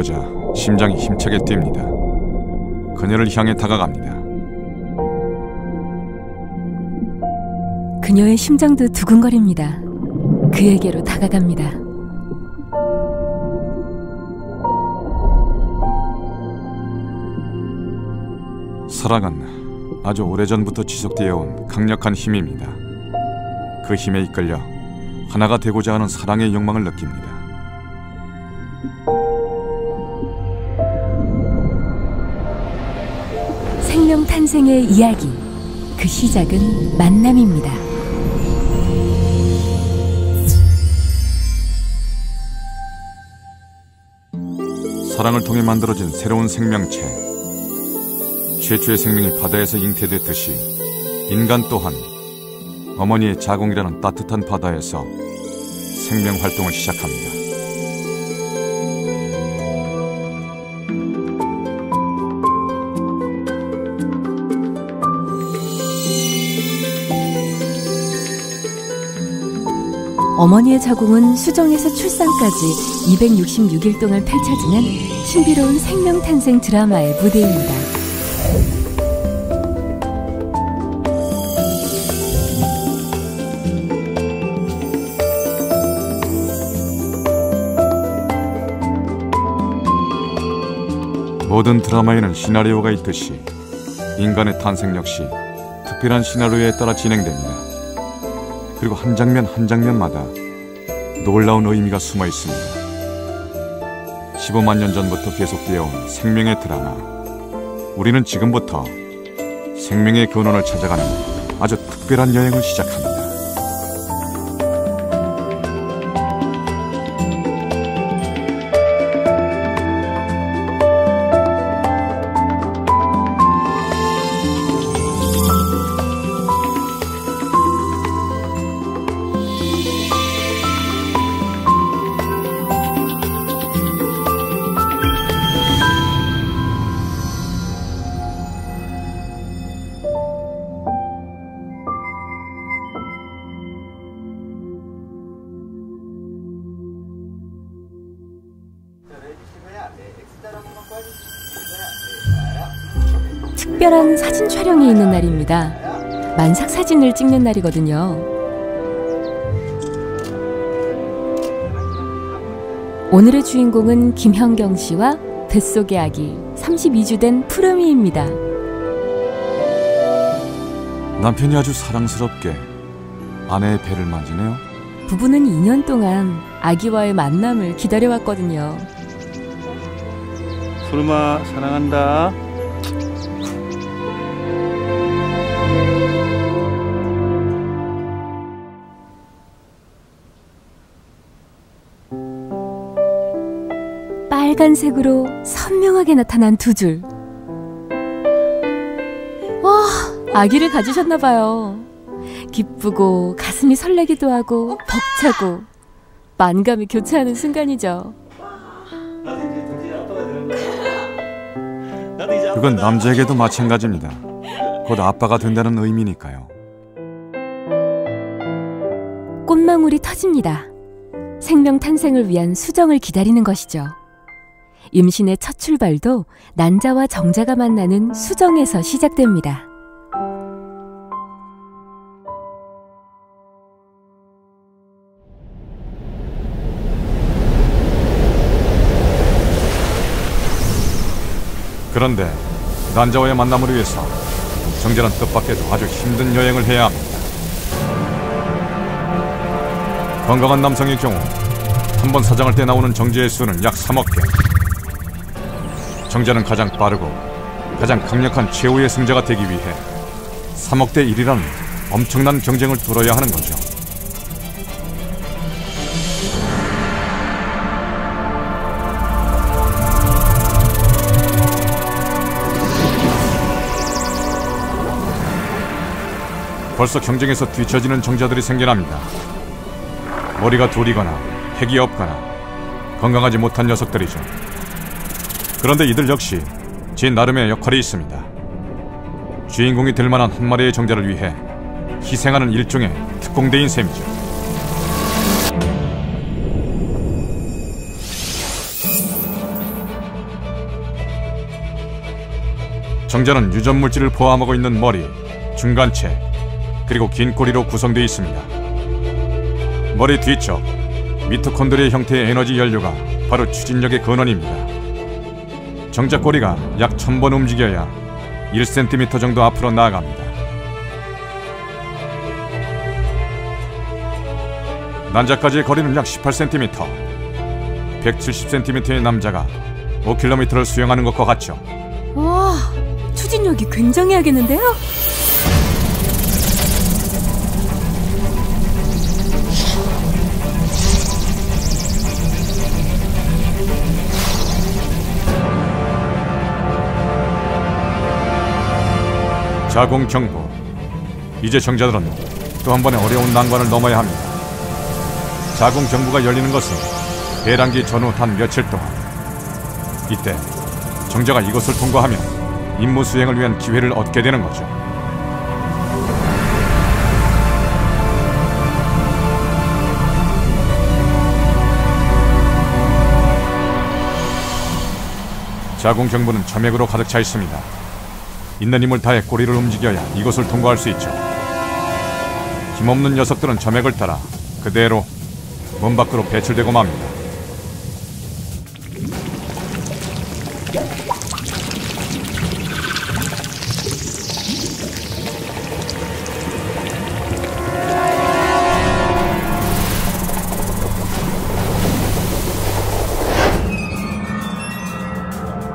보자 심장이 힘차게 뜁니다. 그녀를 향해 다가갑니다. 그녀의 심장도 두근거립니다. 그에게로 다가갑니다. 사랑은 아주 오래전부터 지속되어 온 강력한 힘입니다. 그 힘에 이끌려 하나가 되고자 하는 사랑의 욕망을 느낍니다. 생명 탄생의 이야기, 그 시작은 만남입니다. 사랑을 통해 만들어진 새로운 생명체. 최초의 생명이 바다에서 잉태됐듯이 인간 또한 어머니의 자궁이라는 따뜻한 바다에서 생명 활동을 시작합니다. 어머니의 자궁은 수정에서 출산까지 266일 동안 펼쳐지는 신비로운 생명 탄생 드라마의 무대입니다. 모든 드라마에는 시나리오가 있듯이 인간의 탄생 역시 특별한 시나리오에 따라 진행됩니다. 그리고 한 장면 한 장면마다 놀라운 의미가 숨어 있습니다. 15만 년 전부터 계속되어 온 생명의 드라마. 우리는 지금부터 생명의 근원을 찾아가는 아주 특별한 여행을 시작합니다. 특별한 사진 촬영이 있는 날입니다. 만삭 사진을 찍는 날이거든요. 오늘의 주인공은 김현경 씨와 뱃속의 아기 32주 된 푸르미입니다. 남편이 아주 사랑스럽게 아내의 배를 만지네요. 부부는 2년 동안 아기와의 만남을 기다려왔거든요. 푸르마 사랑한다. 빨간색으로 선명하게 나타난 두 줄. 와, 아기를 가지셨나봐요. 기쁘고 가슴이 설레기도 하고 벅차고 만감이 교차하는 순간이죠. 그건 남자에게도 마찬가지입니다. 곧 아빠가 된다는 의미니까요. 꽃망울이 터집니다. 생명 탄생을 위한 수정을 기다리는 것이죠. 임신의 첫 출발도 난자와 정자가 만나는 수정에서 시작됩니다. 그런데 난자와의 만남을 위해서 정자는 뜻밖에도 아주 힘든 여행을 해야 합니다. 건강한 남성의 경우 한 번 사장할 때 나오는 정제의 수는 약 3억 개. 정자는 가장 빠르고 가장 강력한 최후의 승자가 되기 위해 3억 대 1이라는 엄청난 경쟁을 뚫어야 하는 거죠. 벌써 경쟁에서 뒤처지는 정자들이 생겨납니다. 머리가 둘이거나 핵이 없거나 건강하지 못한 녀석들이죠. 그런데 이들 역시 제 나름의 역할이 있습니다. 주인공이 될 만한 한 마리의 정자를 위해 희생하는 일종의 특공대인 셈이죠. 정자는 유전 물질을 포함하고 있는 머리, 중간체, 그리고 긴 꼬리로 구성되어 있습니다. 머리 뒤쪽, 미토콘드리아 형태의 에너지 연료가 바로 추진력의 근원입니다. 정자 꼬리가 약 1000번 움직여야 1cm 정도 앞으로 나아갑니다. 난자까지의 거리는 약 18cm. 170cm의 남자가 5km를 수영하는 것과 같죠. 와, 추진력이 굉장히 하겠는데요? 자궁 경부. 이제 정자들은 또 한 번의 어려운 난관을 넘어야 합니다. 자궁 경부가 열리는 것은 배란기 전후 단 며칠 동안. 이때 정자가 이것을 통과하면 임무 수행을 위한 기회를 얻게 되는 거죠. 자궁 경부는 점액으로 가득 차 있습니다. 있는 힘을 다해 꼬리를 움직여야 이것을 통과할 수 있죠. 힘없는 녀석들은 점액을 따라 그대로 몸 밖으로 배출되고 맙니다.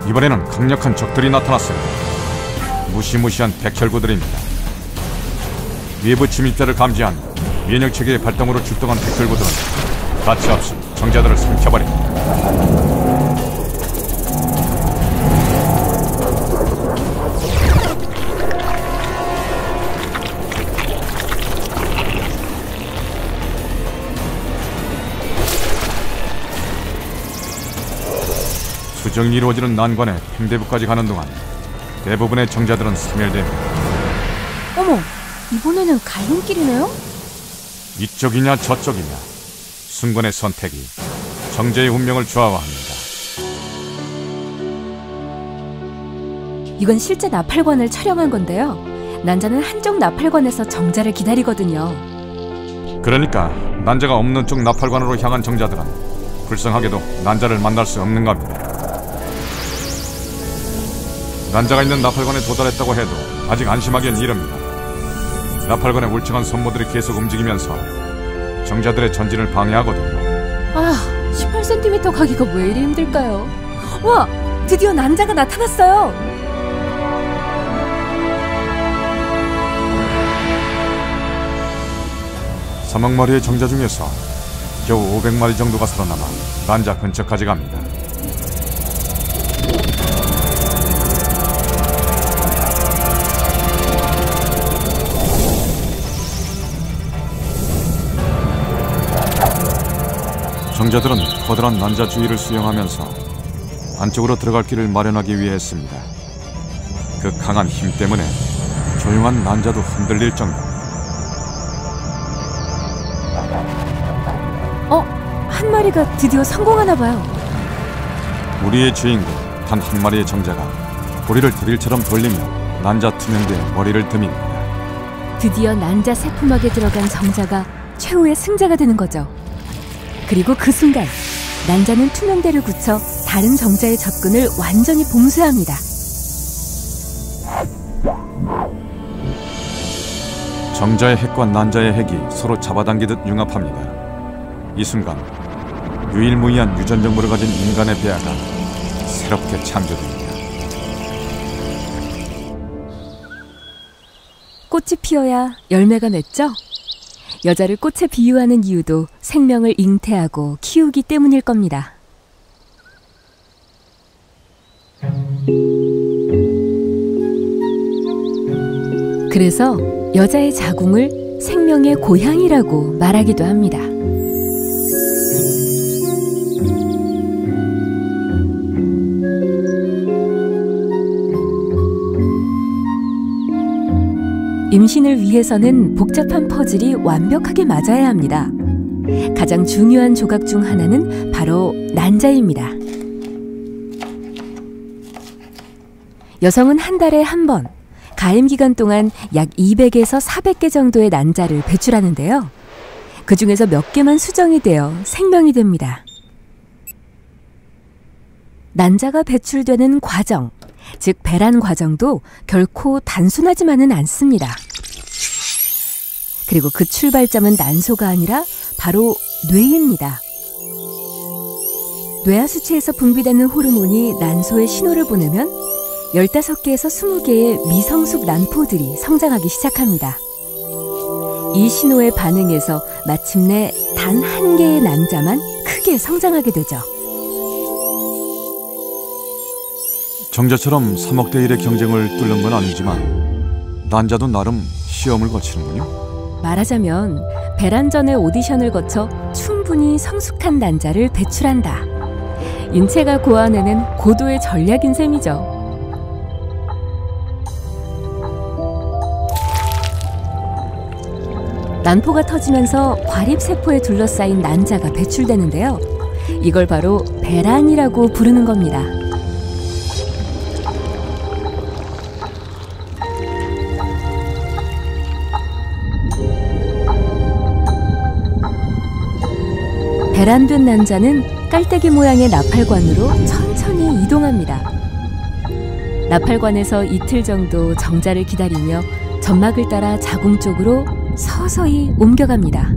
이번에는 강력한 적들이 나타났습니다. 무시무시한 백혈구들입니다. 외부 침입자를 감지한 면역체계의 발동으로 출동한 백혈구들은 가차없이 정자들을 삼켜버립니다. 수정이 이루어지는 난관에 팽대부까지 가는 동안 대부분의 정자들은 소멸됩니다. 어머, 이번에는 갈림길이네요? 이쪽이냐 저쪽이냐 순간의 선택이 정자의 운명을 좌우합니다. 이건 실제 나팔관을 촬영한 건데요. 난자는 한쪽 나팔관에서 정자를 기다리거든요. 그러니까 난자가 없는 쪽 나팔관으로 향한 정자들은 불쌍하게도 난자를 만날 수 없는 겁니다. 난자가 있는 나팔관에 도달했다고 해도 아직 안심하기엔 이릅니다. 나팔관의 울창한 선모들이 계속 움직이면서 정자들의 전진을 방해하거든요. 아, 18cm 가기가 왜 이리 힘들까요? 와, 드디어 난자가 나타났어요. 사막마리의 정자 중에서 겨우 500마리 정도가 살아남아 난자 근처까지 갑니다. 정자들은 커다란 난자 주위를 수영하면서 안쪽으로 들어갈 길을 마련하기 위해 했습니다. 그 강한 힘 때문에 조용한 난자도 흔들릴 정도. 한 마리가 드디어 성공하나 봐요. 우리의 주인공 단 한 마리의 정자가 고리를 드릴처럼 돌리며 난자 투명대에 머리를 듭니다. 드디어 난자 세포막에 들어간 정자가 최후의 승자가 되는 거죠. 그리고 그 순간 난자는 투명대를 굳혀 다른 정자의 접근을 완전히 봉쇄합니다. 정자의 핵과 난자의 핵이 서로 잡아당기듯 융합합니다. 이 순간 유일무이한 유전 정보를 가진 인간의 배아가 새롭게 창조됩니다. 꽃이 피어야 열매가 맺죠? 여자를 꽃에 비유하는 이유도 생명을 잉태하고 키우기 때문일 겁니다. 그래서 여자의 자궁을 생명의 고향이라고 말하기도 합니다. 임신을 위해서는 복잡한 퍼즐이 완벽하게 맞아야 합니다. 가장 중요한 조각 중 하나는 바로 난자입니다. 여성은 한 달에 한 번, 가임 기간 동안 약 200에서 400개 정도의 난자를 배출하는데요. 그 중에서 몇 개만 수정이 되어 생명이 됩니다. 난자가 배출되는 과정, 즉 배란 과정도 결코 단순하지만은 않습니다. 그리고 그 출발점은 난소가 아니라 바로 뇌입니다. 뇌하수체에서 분비되는 호르몬이 난소에 신호를 보내면 15개에서 20개의 미성숙 난포들이 성장하기 시작합니다. 이 신호에 반응해서 마침내 단 한 개의 난자만 크게 성장하게 되죠. 정자처럼 3억 대 1의 경쟁을 뚫는 건 아니지만 난자도 나름 시험을 거치는군요. 말하자면 배란 전의 오디션을 거쳐 충분히 성숙한 난자를 배출한다. 인체가 고안해낸 고도의 전략인 셈이죠. 난포가 터지면서 과립세포에 둘러싸인 난자가 배출되는데요. 이걸 바로 배란이라고 부르는 겁니다. 배란된 난자는 깔때기 모양의 나팔관으로 천천히 이동합니다. 나팔관에서 이틀 정도 정자를 기다리며 점막을 따라 자궁 쪽으로 서서히 옮겨갑니다.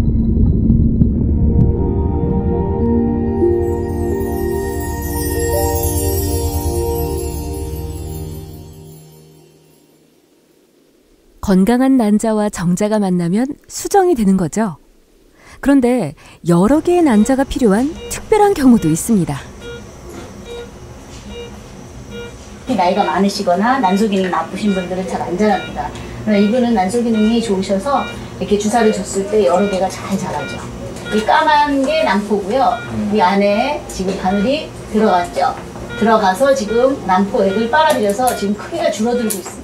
건강한 난자와 정자가 만나면 수정이 되는 거죠. 그런데 여러 개의 난자가 필요한 특별한 경우도 있습니다. 나이가 많으시거나 난소 기능이 나쁘신 분들은 잘 안 자랍니다. 이분은 난소 기능이 좋으셔서 이렇게 주사를 줬을 때 여러 개가 잘 자라죠. 이 까만 게 난포고요. 이 안에 지금 바늘이 들어갔죠. 들어가서 지금 난포액을 빨아들여서 지금 크기가 줄어들고 있습니다.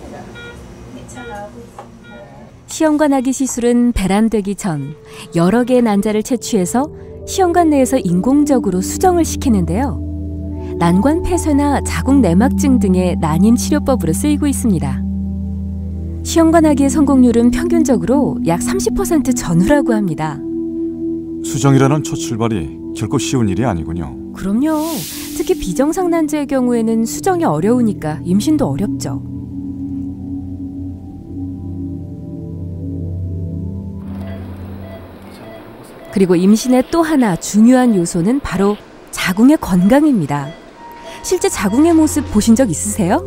시험관 하기 시술은 배란되기 전 여러 개의 난자를 채취해서 시험관 내에서 인공적으로 수정을 시키는데요. 난관 폐쇄나 자궁 내막증 등의 난임 치료법으로 쓰이고 있습니다. 시험관 하기의 성공률은 평균적으로 약 30% 전후라고 합니다. 수정이라는 첫 출발이 결코 쉬운 일이 아니군요. 그럼요. 특히 비정상 난자의 경우에는 수정이 어려우니까 임신도 어렵죠. 그리고 임신의 또 하나 중요한 요소는 바로 자궁의 건강입니다. 실제 자궁의 모습 보신 적 있으세요?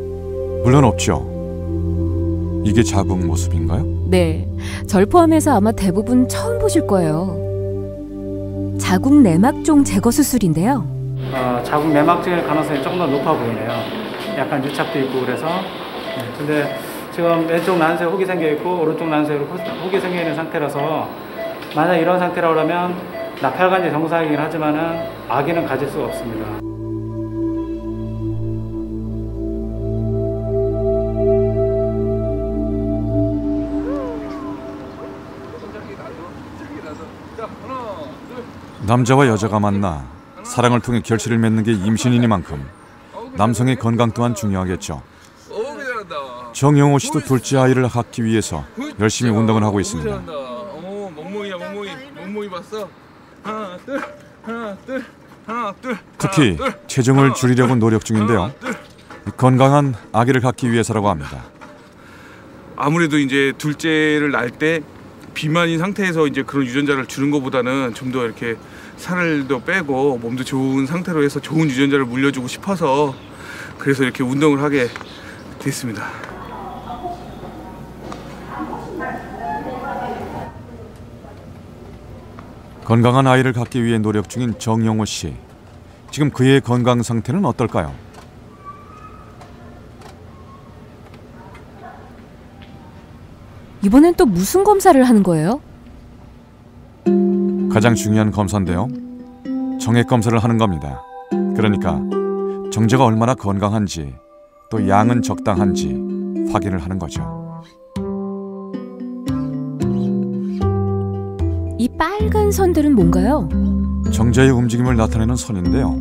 물론 없죠. 이게 자궁 모습인가요? 네, 절 포함해서 아마 대부분 처음 보실 거예요. 자궁 내막종 제거 수술인데요. 자궁 내막증의 가능성이 조금 더 높아 보이네요. 약간 유착도 있고 그래서. 근데 지금 왼쪽 난소에 혹이 생겨 있고 오른쪽 난소에 혹이 생겨 있는 상태라서 만약 이런 상태라면 나팔관이 정상이긴 하지만은 아기는 가질 수가 없습니다. 남자와 여자가 만나 사랑을 통해 결실을 맺는 게 임신이니만큼 남성의 건강 또한 중요하겠죠. 정영호 씨도 둘째 아이를 갖기 위해서 열심히 운동을 하고 있습니다. 몸무게 봤어? 하나 둘 특히 체중을 줄이려고 노력 중인데요. 건강한 아기를 갖기 위해서라고 합니다. 아무래도 이제 둘째를 낳을 때 비만인 상태에서 이제 그런 유전자를 주는 것보다는 좀 더 이렇게 살을 더 빼고 몸도 좋은 상태로 해서 좋은 유전자를 물려주고 싶어서 그래서 이렇게 운동을 하게 됐습니다. 건강한 아이를 갖기 위해 노력 중인 정영호 씨. 지금 그의 건강 상태는 어떨까요? 이번엔 또 무슨 검사를 하는 거예요? 가장 중요한 검사인데요. 정액 검사를 하는 겁니다. 그러니까 정자가 얼마나 건강한지 또 양은 적당한지 확인을 하는 거죠. 이 빨간 선들은 뭔가요? 정자의 움직임을 나타내는 선인데요.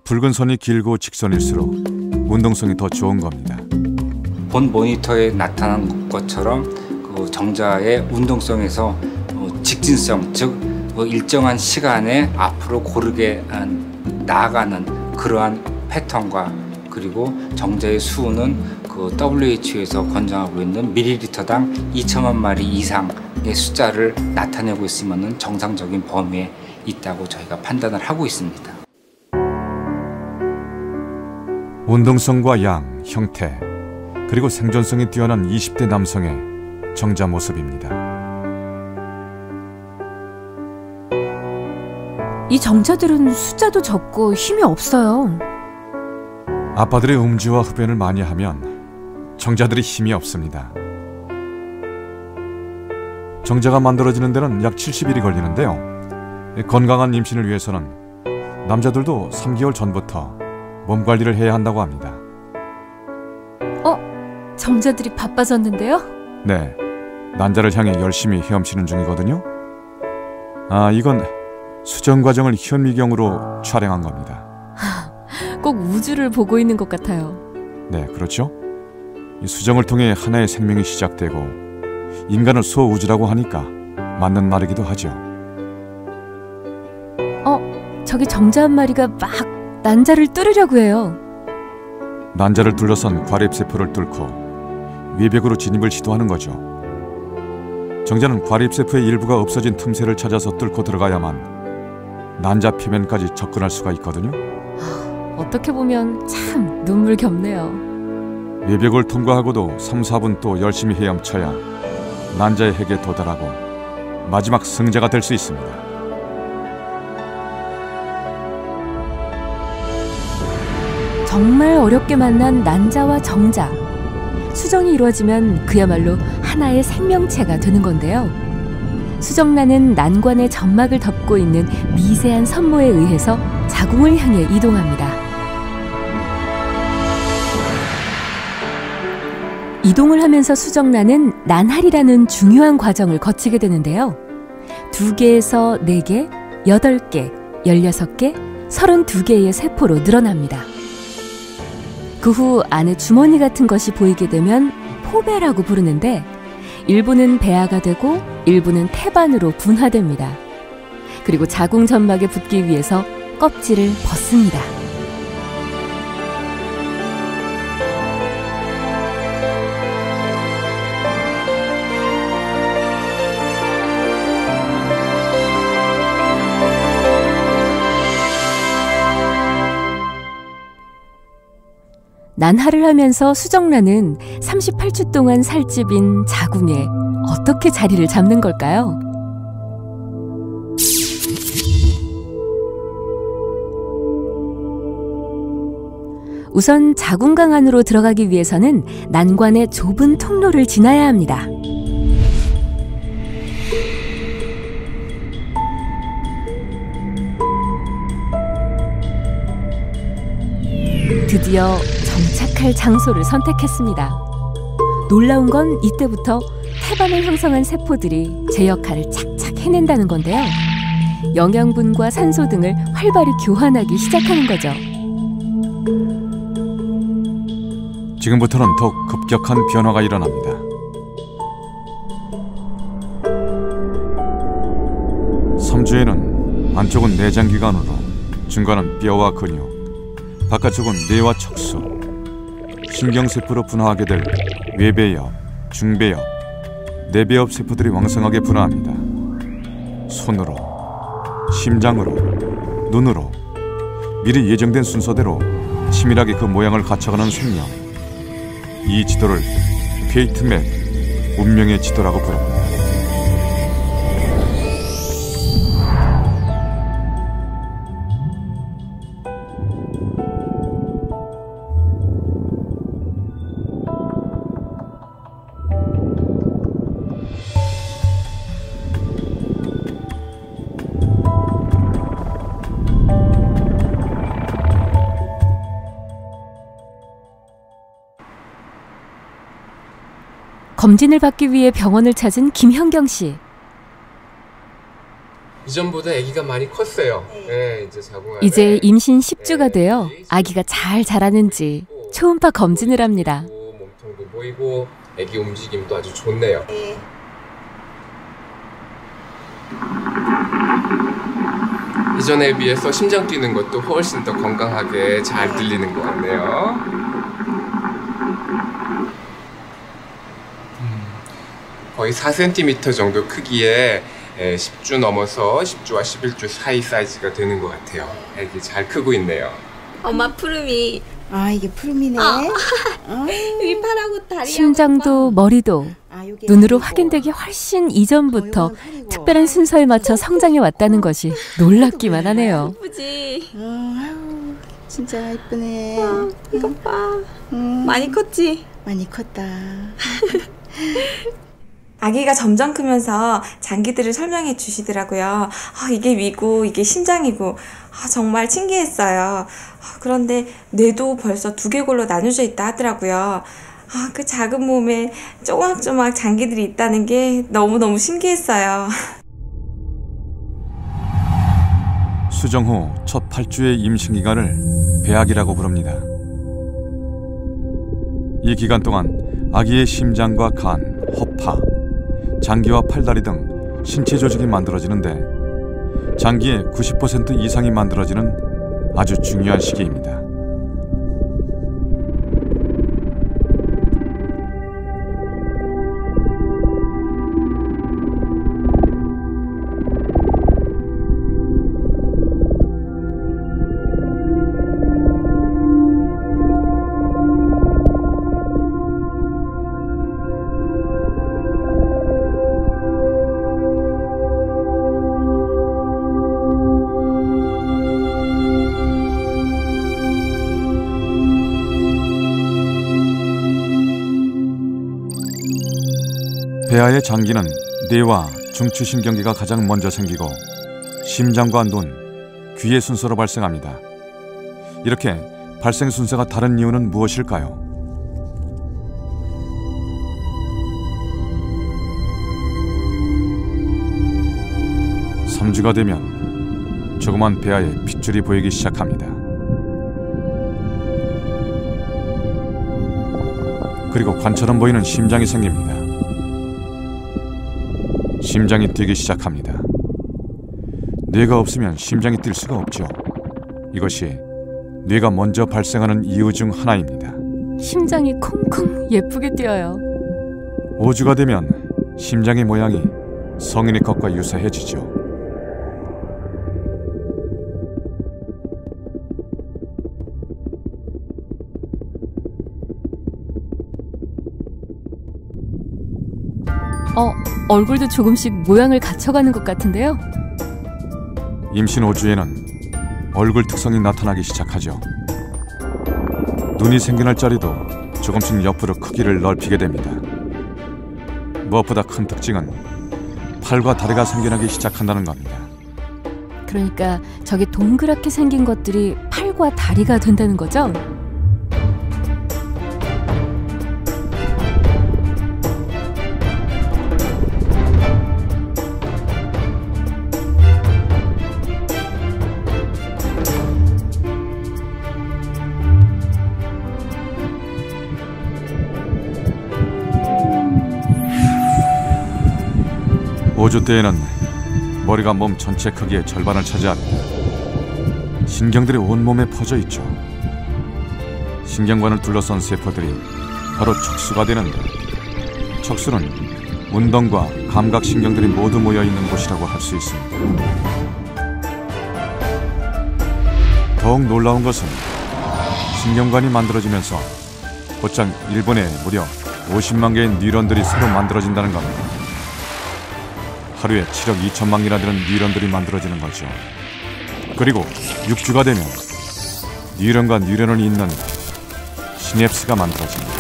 붉은 선이 길고 직선일수록 운동성이 더 좋은 겁니다. 본 모니터에 나타난 것처럼 그 정자의 운동성에서 직진성, 즉 일정한 시간에 앞으로 고르게 나아가는 그러한 패턴과 그리고 정자의 수는 그 WHO에서 권장하고 있는 밀리리터당 2천만 마리 이상의 숫자를 나타내고 있으면 정상적인 범위에 있다고 저희가 판단을 하고 있습니다. 운동성과 양, 형태, 그리고 생존성이 뛰어난 20대 남성의 정자 모습입니다. 이 정자들은 숫자도 적고 힘이 없어요. 아빠들의 음주와 흡연을 많이 하면 정자들이 힘이 없습니다. 정자가 만들어지는 데는 약 70일이 걸리는데요. 건강한 임신을 위해서는 남자들도 3개월 전부터 몸 관리를 해야 한다고 합니다. 정자들이 바빠졌는데요? 네, 난자를 향해 열심히 헤엄치는 중이거든요. 이건 수정 과정을 현미경으로 촬영한 겁니다. 꼭 우주를 보고 있는 것 같아요. 네, 그렇죠. 이 수정을 통해 하나의 생명이 시작되고 인간을 소우주라고 하니까 맞는 말이기도 하죠. 저기 정자 한 마리가 막 난자를 뚫으려고 해요. 난자를 둘러싼 과립세포를 뚫고 외벽으로 진입을 시도하는 거죠. 정자는 과립세포의 일부가 없어진 틈새를 찾아서 뚫고 들어가야만 난자 표면까지 접근할 수가 있거든요. 어떻게 보면 참 눈물겹네요. 외벽을 통과하고도 3, 4분 또 열심히 헤엄쳐야 난자의 핵에 도달하고 마지막 승자가 될 수 있습니다. 정말 어렵게 만난 난자와 정자. 수정이 이루어지면 그야말로 하나의 생명체가 되는 건데요. 수정란은 난관의 점막을 덮고 있는 미세한 선모에 의해서 자궁을 향해 이동합니다. 이동을 하면서 수정란은 난할이라는 중요한 과정을 거치게 되는데요. 2개에서 4개, 8개, 16개, 32개의 세포로 늘어납니다. 그 후 안에 주머니 같은 것이 보이게 되면 포배라고 부르는데 일부는 배아가 되고 일부는 태반으로 분화됩니다. 그리고 자궁 점막에 붙기 위해서 껍질을 벗습니다. 난할을 하면서 수정란은 38주 동안 살집인 자궁에 어떻게 자리를 잡는 걸까요? 우선 자궁강 안으로 들어가기 위해서는 난관의 좁은 통로를 지나야 합니다. 드디어 정착할 장소를 선택했습니다. 놀라운 건 이때부터 태반을 형성한 세포들이 제 역할을 착착 해낸다는 건데요. 영양분과 산소 등을 활발히 교환하기 시작하는 거죠. 지금부터는 더욱 급격한 변화가 일어납니다. 삼주에는 안쪽은 내장기관으로, 중간은 뼈와 근육, 바깥쪽은 뇌와 척수, 신경세포로 분화하게 될 외배엽, 중배엽, 내배엽 세포들이 왕성하게 분화합니다. 손으로, 심장으로, 눈으로 미리 예정된 순서대로 치밀하게 그 모양을 갖춰가는 생명. 이 지도를 페이트맵, 운명의 지도라고 부릅니다. 검진을 받기 위해 병원을 찾은 김현경 씨. 이전보다 아기가 많이 컸어요. 네, 이제 자궁 안에 이제 임신 10주가 되어 아기가 잘 자라는지 초음파 검진을 합니다. 몸통도 보이고 아기 움직임도 아주 좋네요. 이전에 비해서 심장 뛰는 것도 훨씬 더 건강하게 잘 들리는 것 같네요. 거의 4cm 정도 크기에 10주 넘어서 10주와 11주 사이 사이즈가 되는 것 같아요. 애기 잘 크고 있네요. 엄마 푸름이. 아, 이게 푸름이네. 여기 팔하고 다리. 심장도 머리도 눈으로 확인되기 훨씬 이전부터 특별한 순서에 맞춰 성장해 왔다는 것이 놀랍기만 하네요. 예쁘지. 아유, 진짜 예쁘네. 이것 봐. 많이 컸지? 많이 컸다. 아기가 점점 크면서 장기들을 설명해 주시더라고요. 이게 위고 이게 심장이고 정말 신기했어요. 그런데 뇌도 벌써 두개골로 나눠져 있다 하더라고요. 그 작은 몸에 조막조막 장기들이 있다는 게 너무너무 신기했어요. 수정 후 첫 8주의 임신 기간을 배악이라고 부릅니다. 이 기간 동안 아기의 심장과 간, 허파, 장기와 팔다리 등 신체 조직이 만들어지는데 장기의 90% 이상이 만들어지는 아주 중요한 시기입니다. 배아의 장기는 뇌와 중추신경계가 가장 먼저 생기고 심장과 눈, 귀의 순서로 발생합니다. 이렇게 발생 순서가 다른 이유는 무엇일까요? (3주가) 되면 조그만 배아에 핏줄이 보이기 시작합니다. 그리고 관처럼 보이는 심장이 생깁니다. 심장이 뛰기 시작합니다. 뇌가 없으면 심장이 뛸 수가 없죠. 이것이 뇌가 먼저 발생하는 이유 중 하나입니다. 심장이 콩콩 예쁘게 뛰어요. 5주가 되면 심장의 모양이 성인의 것과 유사해지죠. 얼굴도 조금씩 모양을 갖춰가는 것 같은데요. 임신 5주에는 얼굴 특성이 나타나기 시작하죠. 눈이 생겨날 자리도 조금씩 옆으로 크기를 넓히게 됩니다. 무엇보다 큰 특징은 팔과 다리가 생겨나기 시작한다는 겁니다. 그러니까 저게 동그랗게 생긴 것들이 팔과 다리가 된다는 거죠? (5주) 때에는 머리가 몸 전체 크기의 절반을 차지합니다. 신경들이 온몸에 퍼져 있죠. 신경관을 둘러싼 세포들이 바로 척수가 되는데, 척수는 운동과 감각신경들이 모두 모여있는 곳이라고 할 수 있습니다. 더욱 놀라운 것은 신경관이 만들어지면서 곧장 1분에 무려 50만 개의 뉴런들이 새로 만들어진다는 겁니다. 하루에 7억 2천만 개나 되는 뉴런들이 만들어지는 거죠. 그리고 6주가 되면 뉴런과 뉴런을 잇는 시냅스가 만들어집니다.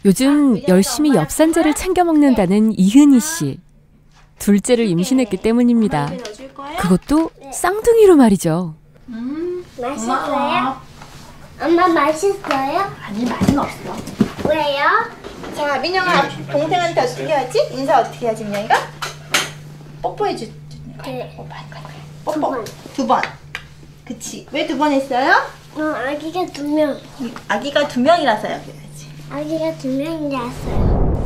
요즘 열심히 엽산제를 챙겨 먹는다는 이은희 씨. 둘째를 임신했기 때문입니다. 그것도 쌍둥이로 말이죠. 맛있어요? 엄마 맛있어요? 아니, 맛은 없어. 왜요? 자, 민영아, 동생한테 어떻게 해야지? 인사 어떻게 해야지, 민영이가? 뽀뽀해줘. 네. 뽀뽀. 두 번. 그치. 왜 두 번 했어요? 아기가 2명. 아기가 2명이라서요. 그래야지. 아기가 2명이라서요.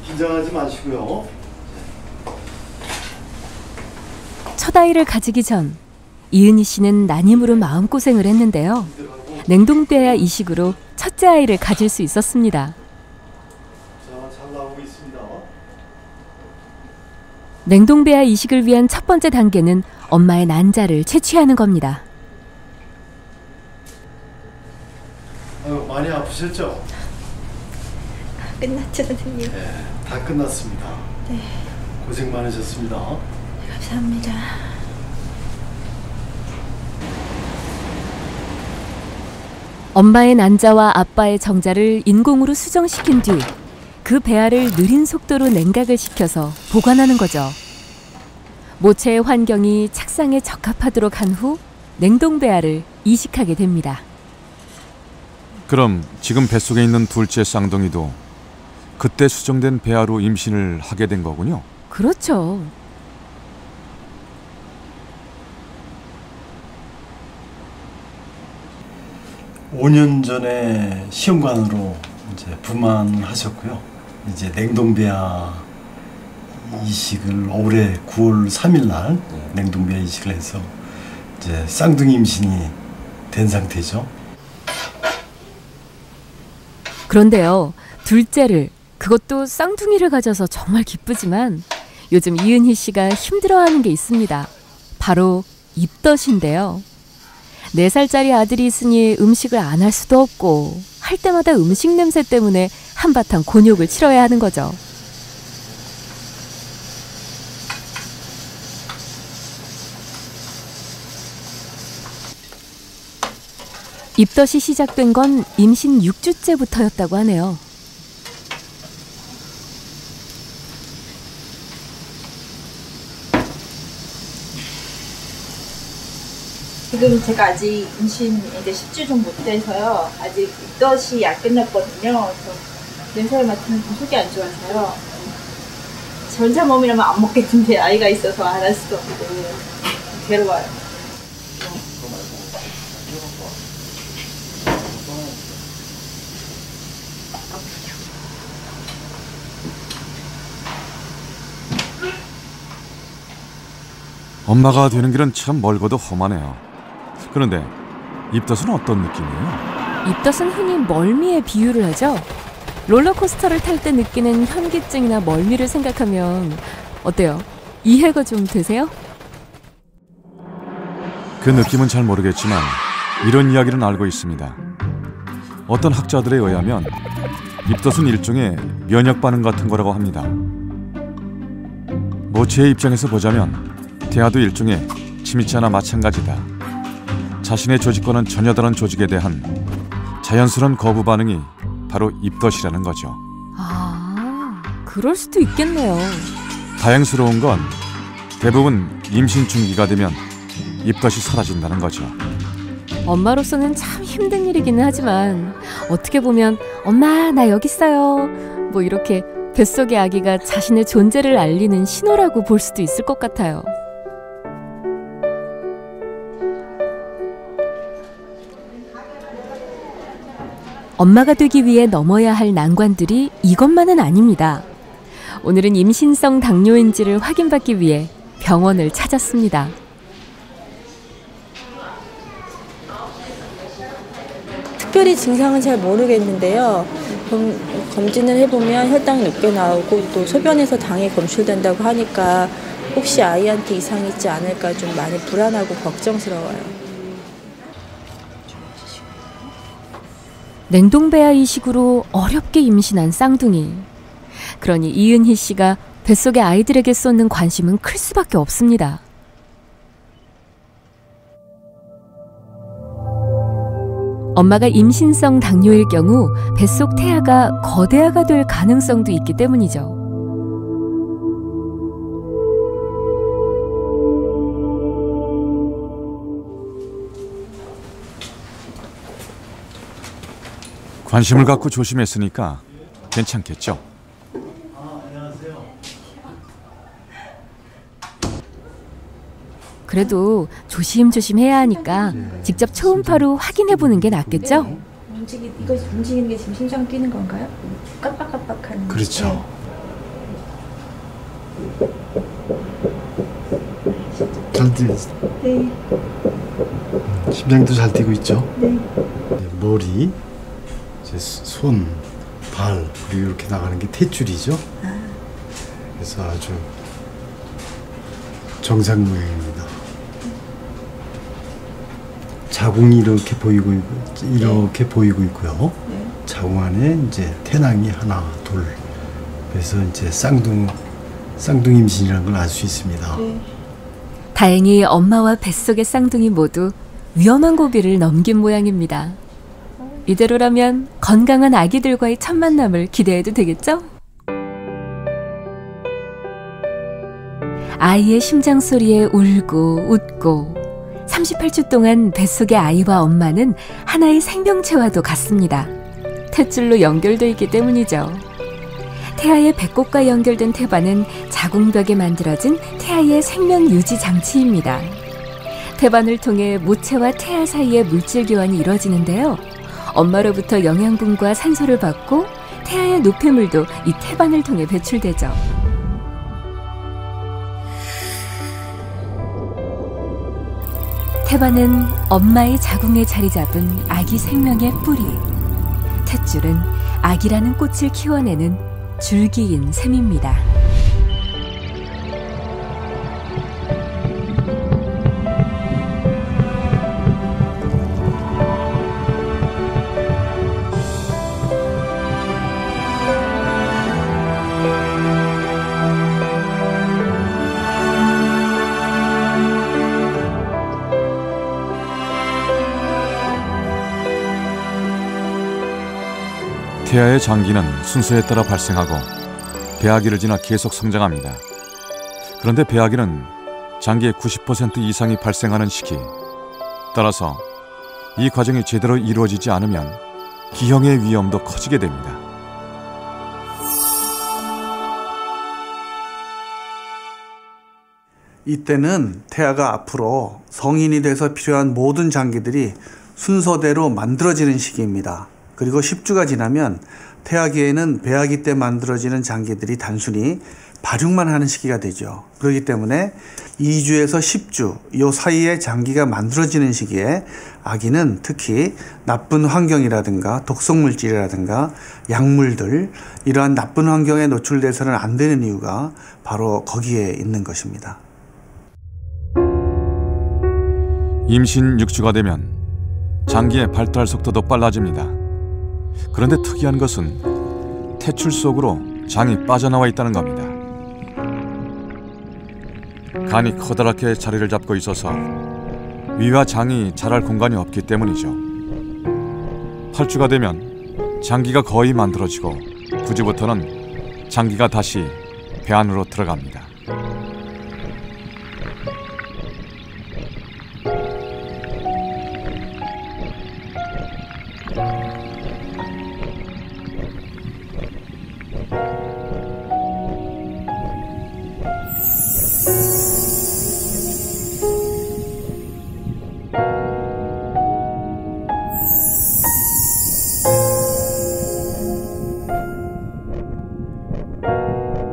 긴장하지 마시고요. 첫 아이를 가지기 전 이은희 씨는 난임으로 마음고생을 했는데요. 냉동배아 이식으로 첫째 아이를 가질 수 있었습니다. 자, 잘 나오고 있습니다. 냉동배아 이식을 위한 첫 번째 단계는 엄마의 난자를 채취하는 겁니다. 아유, 많이 아프셨죠? 끝났죠, 선생님? 네, 다 끝났습니다. 네. 고생 많으셨습니다. 감사합니다. 엄마의 난자와 아빠의 정자를 인공으로 수정시킨 뒤 그 배아를 느린 속도로 냉각을 시켜서 보관하는 거죠. 모체의 환경이 착상에 적합하도록 한 후 냉동 배아를 이식하게 됩니다. 그럼 지금 뱃속에 있는 둘째 쌍둥이도 그때 수정된 배아로 임신을 하게 된 거군요. 그렇죠. (5년) 전에 시험관으로 이제 부만하셨고요. 이제 냉동배아 이식을 올해 9월 3일 날 냉동배아 이식을 해서 이제 쌍둥이 임신이 된 상태죠. 그런데요, 둘째를, 그것도 쌍둥이를 가져서 정말 기쁘지만 요즘 이은희 씨가 힘들어하는 게 있습니다. 바로 입덧인데요. 4살짜리 아들이 있으니 음식을 안 할 수도 없고 할 때마다 음식 냄새 때문에 한바탕 곤욕을 치러야 하는 거죠. 입덧이 시작된 건 임신 6주째부터였다고 하네요. 지금 제가 아직 임신 이제 10주 좀 못 돼서요. 아직 입덧이 안 끝났거든요. 그래서 냄새를 맡으면 좀 속이 안 좋아서요. 저 혼자 몸이라면 안 먹겠는데 아이가 있어서 안 할 수도 없고 괴로워요. 엄마가 되는 길은 참 멀고도 험하네요. 그런데 입덧은 어떤 느낌이에요? 입덧은 흔히 멀미에 비유를 하죠. 롤러코스터를 탈 때 느끼는 현기증이나 멀미를 생각하면 어때요? 이해가 좀 되세요? 그 느낌은 잘 모르겠지만 이런 이야기는 알고 있습니다. 어떤 학자들에 의하면 입덧은 일종의 면역 반응 같은 거라고 합니다. 모체의 입장에서 보자면 태아도 일종의 침입자나 마찬가지다. 자신의 조직과는 전혀 다른 조직에 대한 자연스러운 거부 반응이 바로 입덧이라는 거죠. 아, 그럴 수도 있겠네요. 다행스러운 건 대부분 임신 중기가 되면 입덧이 사라진다는 거죠. 엄마로서는 참 힘든 일이기는 하지만 어떻게 보면 엄마 나 여기 있어요 뭐 이렇게 뱃속의 아기가 자신의 존재를 알리는 신호라고 볼 수도 있을 것 같아요. 엄마가 되기 위해 넘어야 할 난관들이 이것만은 아닙니다. 오늘은 임신성 당뇨인지를 확인받기 위해 병원을 찾았습니다. 특별히 증상은 잘 모르겠는데요. 검진을 해보면 혈당이 높게 나오고 또 소변에서 당이 검출된다고 하니까 혹시 아이한테 이상이 있지 않을까 좀 많이 불안하고 걱정스러워요. 냉동배아 이식으로 어렵게 임신한 쌍둥이. 그러니 이은희 씨가 뱃속의 아이들에게 쏟는 관심은 클 수밖에 없습니다. 엄마가 임신성 당뇨일 경우 뱃속 태아가 거대아가 될 가능성도 있기 때문이죠. 관심을 갖고 조심했으니까 괜찮겠죠? 그래도 조심조심 해야 하니까 직접 초음파로 확인해 보는 게 낫겠죠? 이거 움직이는 게 지금 심장 뛰는 건가요? 깜빡깜빡하는. 그렇죠. 잘 뛰었어. 네. 심장도 잘 뛰고 있죠. 네. 머리, 이제 손, 발 그리고 이렇게 나가는 게 탯줄이죠. 그래서 아주 정상 모양입니다. 자궁이 이렇게 보이고 있고요. 자궁 안에 이제 태낭이 하나, 둘. 그래서 이제 쌍둥 임신이라는 걸 알 수 있습니다. 다행히 엄마와 뱃속의 쌍둥이 모두 위험한 고비를 넘긴 모양입니다. 이대로라면 건강한 아기들과의 첫 만남을 기대해도 되겠죠? 아이의 심장 소리에 울고 웃고 38주 동안 뱃속의 아이와 엄마는 하나의 생명체와도 같습니다. 탯줄로 연결되어 있기 때문이죠. 태아의 배꼽과 연결된 태반은 자궁벽에 만들어진 태아의 생명 유지 장치입니다. 태반을 통해 모체와 태아 사이의 물질 교환이 이루어지는데요. 엄마로부터 영양분과 산소를 받고 태아의 노폐물도 이 태반을 통해 배출되죠. 태반은 엄마의 자궁에 자리 잡은 아기 생명의 뿌리. 탯줄은 아기라는 꽃을 키워내는 줄기인 셈입니다. 태아의 장기는 순서에 따라 발생하고 배아기를 지나 계속 성장합니다. 그런데 배아기는 장기의 90% 이상이 발생하는 시기, 따라서 이 과정이 제대로 이루어지지 않으면 기형의 위험도 커지게 됩니다. 이때는 태아가 앞으로 성인이 돼서 필요한 모든 장기들이 순서대로 만들어지는 시기입니다. 그리고 10주가 지나면 태아기에는 배아기 때 만들어지는 장기들이 단순히 발육만 하는 시기가 되죠. 그렇기 때문에 2주에서 10주 이 사이에 장기가 만들어지는 시기에 아기는 특히 나쁜 환경이라든가 독성물질이라든가 약물들, 이러한 나쁜 환경에 노출돼서는 안 되는 이유가 바로 거기에 있는 것입니다. 임신 6주가 되면 장기의 발달 속도도 빨라집니다. 그런데 특이한 것은 탯줄 속으로 장이 빠져나와 있다는 겁니다. 간이 커다랗게 자리를 잡고 있어서 위와 장이 자랄 공간이 없기 때문이죠. 8주가 되면 장기가 거의 만들어지고 9주부터는 장기가 다시 배 안으로 들어갑니다.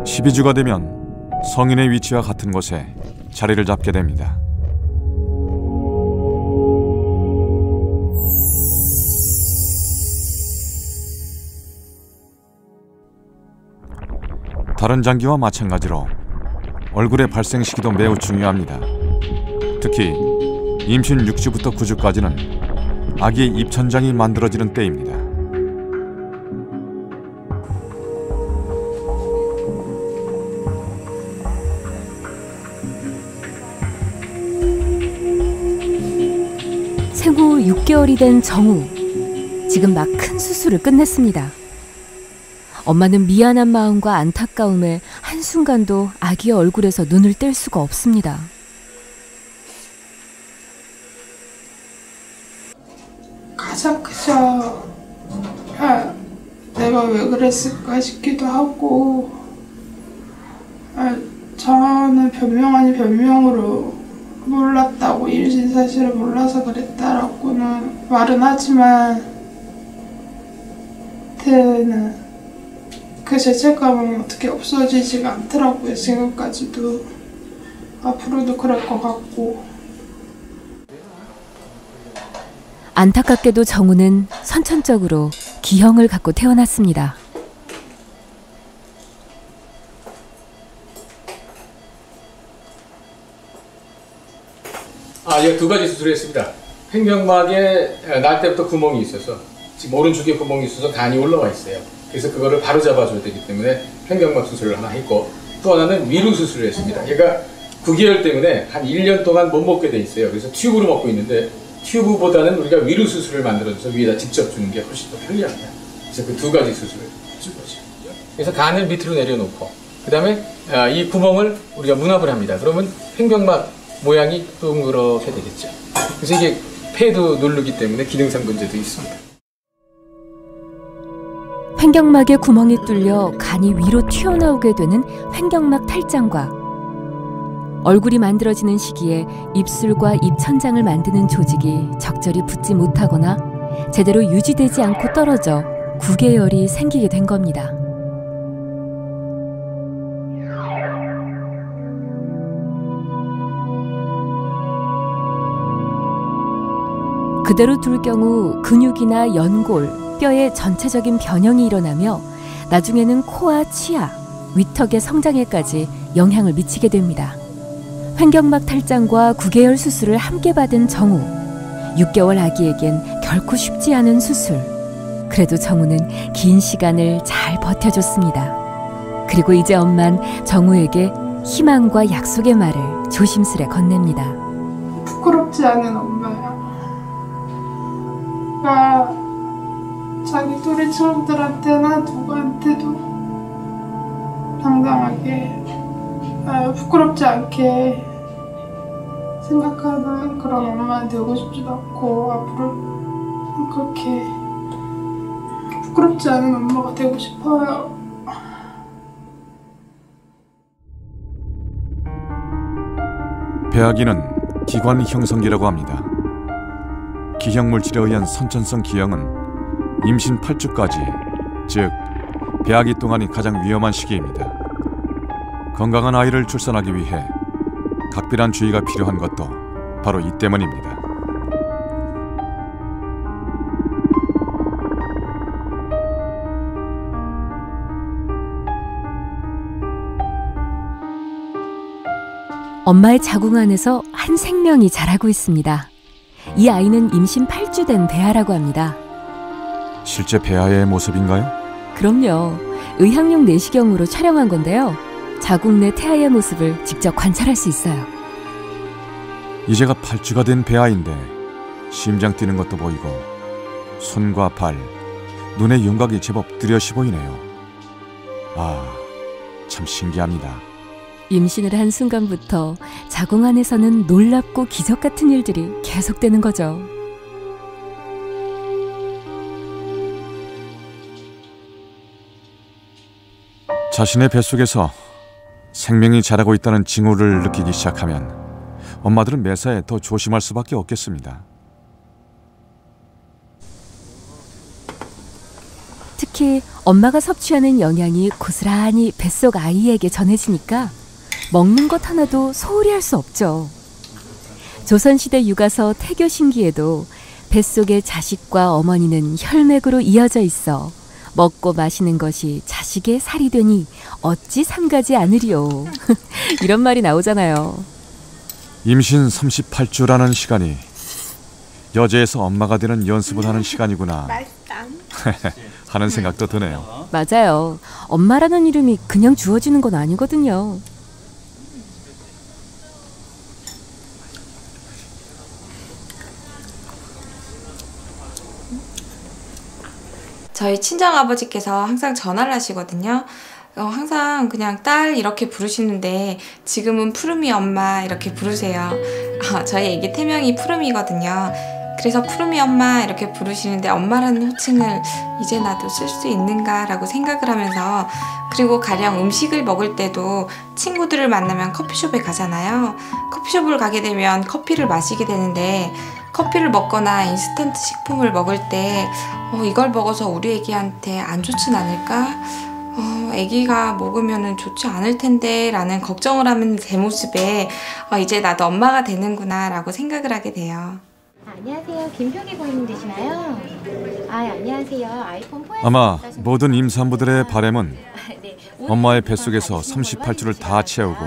(12주가) 되면 성인의 위치와 같은 곳에 자리를 잡게 됩니다. 다른 장기와 마찬가지로 얼굴의 발생 시기도 매우 중요합니다. 특히 임신 6주부터 9주까지는 아기의 입천장이 만들어지는 때입니다. 생후 6개월이 된 정우. 지금 막 큰 수술을 끝냈습니다. 엄마는 미안한 마음과 안타까움에 한순간도 아기의 얼굴에서 눈을 뗄 수가 없습니다. 가장 크죠. 내가 내가 왜 그랬을까 싶기도 하고, 저는 변명 아닌 변명으로 몰랐다고, 임신 사실을 몰라서 그랬다라고는 말은 하지만 저한테는 그 죄책감은 어떻게 없어지지가 않더라고요. 지금까지도. 앞으로도 그럴 것 같고. 안타깝게도 정우는 선천적으로 기형을 갖고 태어났습니다. 제가 두 가지 수술을 했습니다. 횡격막에 날 때부터 구멍이 있어서, 지금 오른쪽에 구멍이 있어서 간이 올라와 있어요. 그래서 그거를 바로 잡아줘야 되기 때문에 횡격막 수술을 하나 했고, 또 하나는 위로 수술을 했습니다. 얘가 9개월 때문에 한 1년 동안 못 먹게 돼 있어요. 그래서 튜브로 먹고 있는데, 튜브보다는 우리가 위로 수술을 만들어줘서 위에다 직접 주는 게 훨씬 더 편리합니다. 그래서 그 두 가지 수술을 해준 거죠. 그래서 간을 밑으로 내려놓고, 그 다음에 이 구멍을 우리가 문합을 합니다. 그러면 횡격막 모양이 동그랗게 되겠죠. 그래서 이게 폐도 누르기 때문에 기능성 문제도 있습니다. 횡격막에 구멍이 뚫려 간이 위로 튀어나오게 되는 횡격막 탈장과 얼굴이 만들어지는 시기에 입술과 입천장을 만드는 조직이 적절히 붙지 못하거나 제대로 유지되지 않고 떨어져 구개열이 생기게 된 겁니다. 그대로 둘 경우 근육이나 연골, 뼈의 전체적인 변형이 일어나며 나중에는 코와 치아, 위턱의 성장에까지 영향을 미치게 됩니다. 횡격막 탈장과 구개열 수술을 함께 받은 정우. 6개월 아기에겐 결코 쉽지 않은 수술. 그래도 정우는 긴 시간을 잘 버텨줬습니다. 그리고 이제 엄만 정우에게 희망과 약속의 말을 조심스레 건넵니다. 부끄럽지 않은 엄마야. 그러니까 자기 또래 친구들한테나 누구한테도 당당하게 부끄럽지 않게 생각하는 그런 엄마 되고 싶지도 않고, 앞으로 그렇게 부끄럽지 않은 엄마가 되고 싶어요. 배아기는 기관 형성기라고 합니다. 기형 물질에 의한 선천성 기형은 임신 8주까지, 즉 배아기 동안이 가장 위험한 시기입니다. 건강한 아이를 출산하기 위해 각별한 주의가 필요한 것도 바로 이 때문입니다. 엄마의 자궁 안에서 한 생명이 자라고 있습니다. 이 아이는 임신 8주 된 배아라고 합니다. 실제 배아의 모습인가요? 그럼요. 의학용 내시경으로 촬영한 건데요. 자궁 내 태아의 모습을 직접 관찰할 수 있어요. 이제가 8주가 된 배아인데 심장 뛰는 것도 보이고 손과 발, 눈의 윤곽이 제법 뚜렷이 보이네요. 참 신기합니다. 임신을 한 순간부터 자궁 안에서는 놀랍고 기적 같은 일들이 계속되는 거죠. 자신의 뱃속에서 생명이 자라고 있다는 징후를 느끼기 시작하면 엄마들은 매사에 더 조심할 수밖에 없겠습니다. 특히 엄마가 섭취하는 영양이 고스란히 뱃속 아이에게 전해지니까 먹는 것 하나도 소홀히 할 수 없죠. 조선시대 육아서 태교신기에도 뱃속의 자식과 어머니는 혈맥으로 이어져 있어 먹고 마시는 것이 자식의 살이 되니 어찌 삼가지 않으리요. 이런 말이 나오잖아요. 임신 38주라는 시간이 여자에서 엄마가 되는 연습을 하는 시간이구나 하는 생각도 드네요. 맞아요. 엄마라는 이름이 그냥 주어지는 건 아니거든요. 저희 친정아버지께서 항상 전화를 하시거든요. 항상 그냥 딸 이렇게 부르시는데 지금은 푸름이 엄마 이렇게 부르세요. 저희 애기 태명이 푸름이거든요. 그래서 푸르미 엄마 이렇게 부르시는데 엄마라는 호칭을 이제 나도 쓸 수 있는가라고 생각을 하면서, 그리고 가령 음식을 먹을 때도 친구들을 만나면 커피숍에 가잖아요. 커피숍을 가게 되면 커피를 마시게 되는데, 커피를 먹거나 인스턴트 식품을 먹을 때 이걸 먹어서 우리 애기한테 안 좋진 않을까? 애기가 먹으면 좋지 않을 텐데 라는 걱정을 하는 제 모습에 이제 나도 엄마가 되는구나 라고 생각을 하게 돼요. 안녕하세요. 김표기 고객님 되시나요? 안녕하세요. 아이폰 4S 아마 모든 임산부들의 바람은 엄마의 뱃속에서 38주를 다 채우고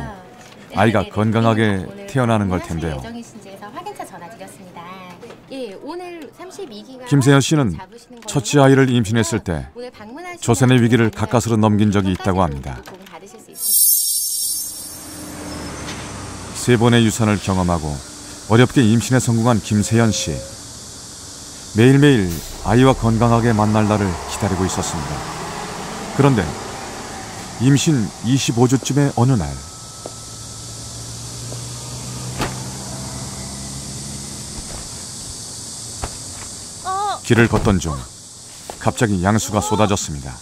아이가 건강하게 태어나는 걸 텐데요. 확인차 전화드렸습니다. 예, 오늘 32기가 김세현 씨는 첫째 아이를 임신했을 때 조선의 위기를 가까스로 넘긴 적이 있다고 합니다. 3번의 유산을 경험하고 어렵게 임신에 성공한 김세현 씨. 매일매일 아이와 건강하게 만날 날을 기다리고 있었습니다. 그런데 임신 25주쯤의 어느 날, 길을 걷던 중 갑자기 양수가 쏟아졌습니다.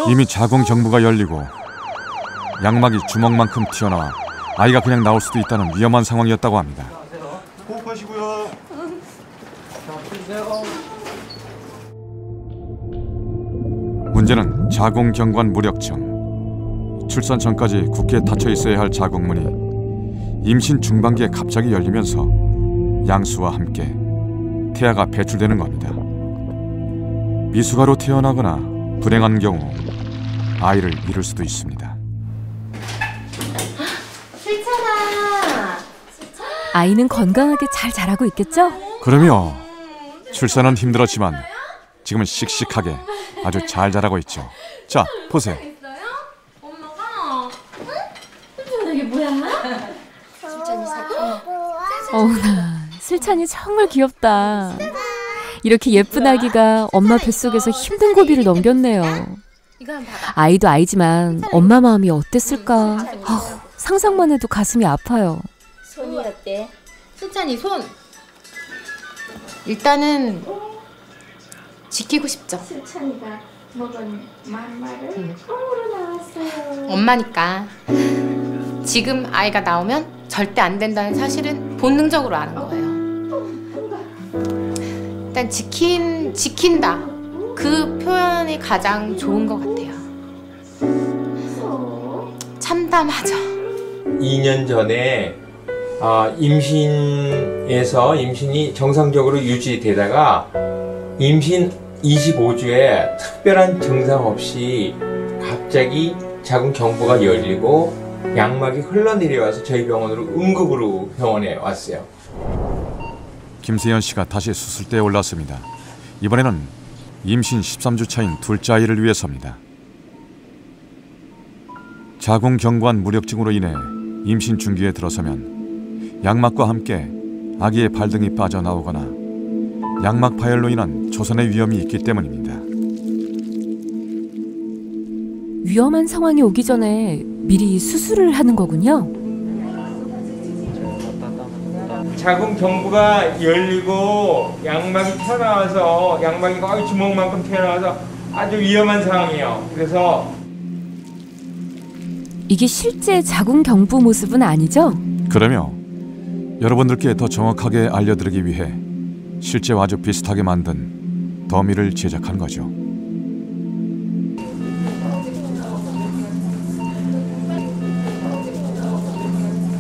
이미 자궁 경부가 열리고 양막이 주먹만큼 튀어나와 아이가 그냥 나올 수도 있다는 위험한 상황이었다고 합니다. 호흡하시고요. 문제는 자궁경관 무력증. 출산 전까지 굳게 닫혀 있어야 할 자궁문이 임신 중반기에 갑자기 열리면서 양수와 함께 태아가 배출되는 겁니다. 미숙아로 태어나거나 불행한 경우 아이를 잃을 수도 있습니다. 슬찬아. 아이는 건강하게 잘 자라고 있겠죠? 그럼요. 출산은 힘들었지만 지금은 씩씩하게 아주 잘 자라고 있죠. 자, 보세요. 이게 뭐야? 어우나, 슬찬이 정말 귀엽다. 이렇게 예쁜 아기가 엄마 뱃속에서 힘든 고비를 넘겼네요. 아이도 아이지만 엄마 마음이 어땠을까? 상상만 해도 가슴이 아파요. 손이 어때? 슬찬이 손. 일단은 지키고 싶죠. 슬찬이가 먹은 맘마를 콩으로 나왔어요. 엄마니까. 지금 아이가 나오면 절대 안 된다는 사실은 본능적으로 아는 거예요. 일단 지킨다. 그 표현이 가장 좋은 것 같아요. 참담하죠. 2년 전에 임신이 정상적으로 유지되다가 임신 25주에 특별한 증상 없이 갑자기 자궁 경부가 열리고 양막이 흘러내려와서 저희 병원으로 응급으로 병원에 왔어요. 김세현 씨가 다시 수술대에 올랐습니다. 이번에는 임신 13주 차인 둘째 아이를 위해서입니다. 자궁경관 무력증으로 인해 임신 중기에 들어서면 양막과 함께 아기의 발등이 빠져나오거나 양막 파열로 인한 조선의 위험이 있기 때문입니다. 위험한 상황이 오기 전에 미리 수술을 하는 거군요. 자궁 경부가 열리고 양막이 튀어나와서 양막이 거의 주먹만큼 튀어나와서 아주 위험한 상황이에요. 그래서 이게 실제 자궁 경부 모습은 아니죠? 그러며 여러분들께 더 정확하게 알려드리기 위해 실제와 아주 비슷하게 만든 더미를 제작한 거죠.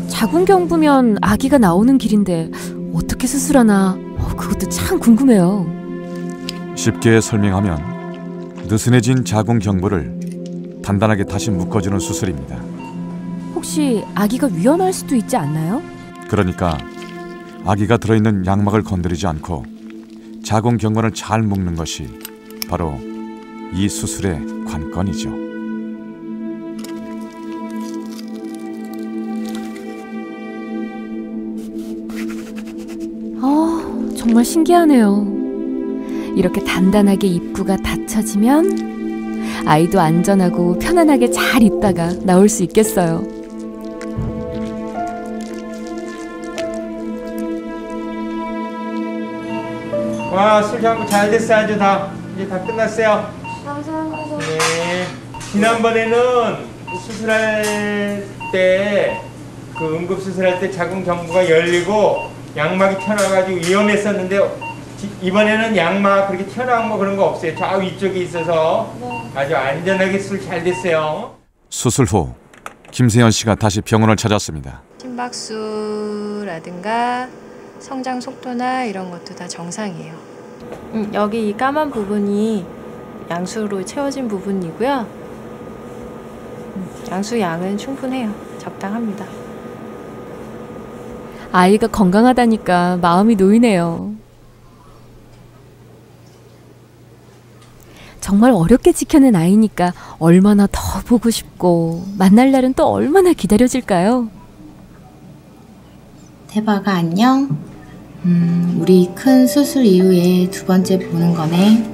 자궁 경부면 아기가 나오는 길인데 어떻게 수술하나 그것도 참 궁금해요. 쉽게 설명하면 느슨해진 자궁 경부를 단단하게 다시 묶어주는 수술입니다. 혹시 아기가 위험할 수도 있지 않나요? 그러니까 아기가 들어있는 양막을 건드리지 않고 자궁 경관을 잘 묶는 것이 바로 이 수술의 관건이죠. 정말 신기하네요. 이렇게 단단하게 입구가 닫혀지면 아이도 안전하고 편안하게 잘 있다가 나올 수 있겠어요. 와, 수술 잘 됐어. 아주 다 이제 다 끝났어요. 감사합니다. 네. 지난번에는 수술할 때 그 응급 수술할 때 자궁 경부가 열리고 양막이 튀어나와가지고 위험했었는데 이번에는 양막 그렇게 튀어나온 거 그런 거 없어요. 저 위쪽에 있어서 아주 안전하게 수술 잘 됐어요. 수술 후 김세현 씨가 다시 병원을 찾았습니다. 심박수라든가 성장 속도나 이런 것도 다 정상이에요. 여기 이 까만 부분이 양수로 채워진 부분이고요. 양수 양은 충분해요. 적당합니다. 아이가 건강하다니까 마음이 놓이네요. 정말 어렵게 지켜낸 아이니까 얼마나 더 보고 싶고 만날 날은 또 얼마나 기다려질까요? 태박아 안녕? 우리 큰 수술 이후에 두 번째 보는 거네.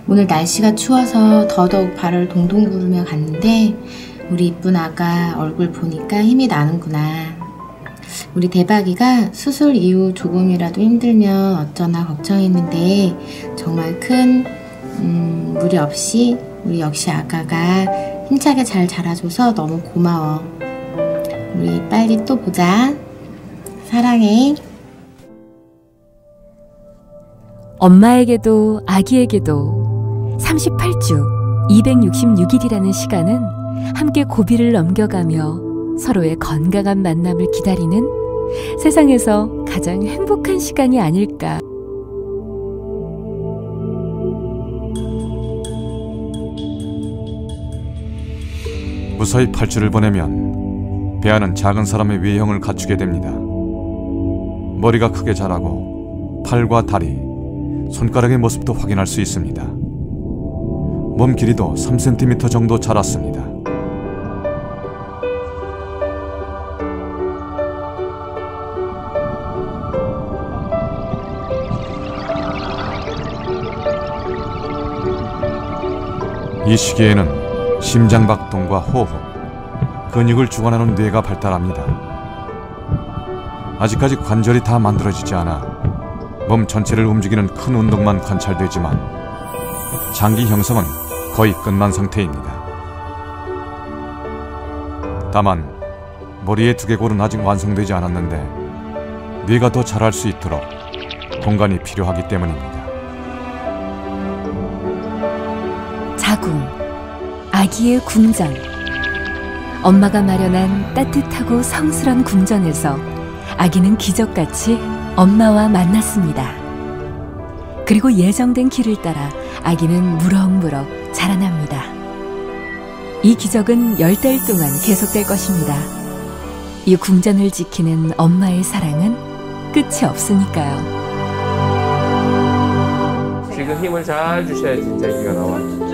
오늘 날씨가 추워서 더더욱 발을 동동 구르며 갔는데 우리 이쁜 아가 얼굴 보니까 힘이 나는구나. 우리 대박이가 수술 이후 조금이라도 힘들면 어쩌나 걱정했는데 정말 큰 무리 없이 우리 역시 아가가 힘차게 잘 자라줘서 너무 고마워. 우리 빨리 또 보자. 사랑해. 엄마에게도 아기에게도 38주 266일이라는 시간은 함께 고비를 넘겨가며 서로의 건강한 만남을 기다리는 세상에서 가장 행복한 시간이 아닐까. 무사히 8주를 보내면 배아는 작은 사람의 외형을 갖추게 됩니다. 머리가 크게 자라고 팔과 다리, 손가락의 모습도 확인할 수 있습니다. 몸 길이도 3cm 정도 자랐습니다. 이 시기에는 심장박동과 호흡, 근육을 주관하는 뇌가 발달합니다. 아직까지 관절이 다 만들어지지 않아 몸 전체를 움직이는 큰 운동만 관찰되지만 장기 형성은 거의 끝난 상태입니다. 다만 머리의 두개골은 아직 완성되지 않았는데 뇌가 더 자랄 수 있도록 공간이 필요하기 때문입니다. 자궁, 아기의 궁전. 엄마가 마련한 따뜻하고 성스런 궁전에서 아기는 기적같이 엄마와 만났습니다. 그리고 예정된 길을 따라 아기는 무럭무럭 자라납니다. 이 기적은 10달 동안 계속될 것입니다. 이 궁전을 지키는 엄마의 사랑은 끝이 없으니까요. 지금 힘을 잘 주셔야 진짜 아기가 나와요.